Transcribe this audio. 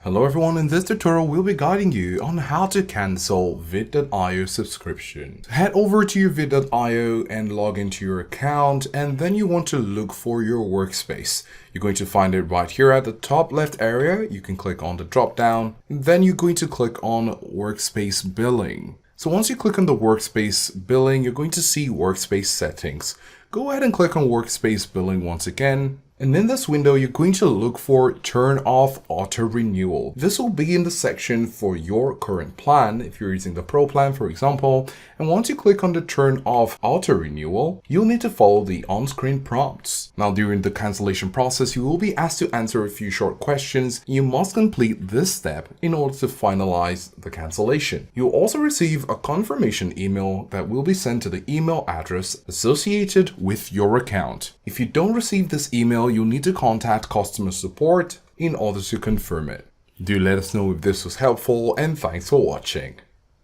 Hello everyone, in this tutorial we'll be guiding you on how to cancel veed.io subscription. Head over to your veed.io and log into your account, and then you want to look for your workspace. You're going to find it right here at the top left area. You can click on the drop down, and then you're going to click on workspace billing. So once you click on the workspace billing, you're going to see workspace settings. Go ahead and click on workspace billing once again. And in this window, you're going to look for turn off auto renewal. This will be in the section for your current plan, if you're using the Pro plan, for example. And once you click on the turn off auto renewal, you'll need to follow the on-screen prompts. Now, during the cancellation process, you will be asked to answer a few short questions. You must complete this step in order to finalize the cancellation. You'll also receive a confirmation email that will be sent to the email address associated with your account. If you don't receive this email, you'll need to contact customer support in order to confirm it. Do let us know if this was helpful, and thanks for watching.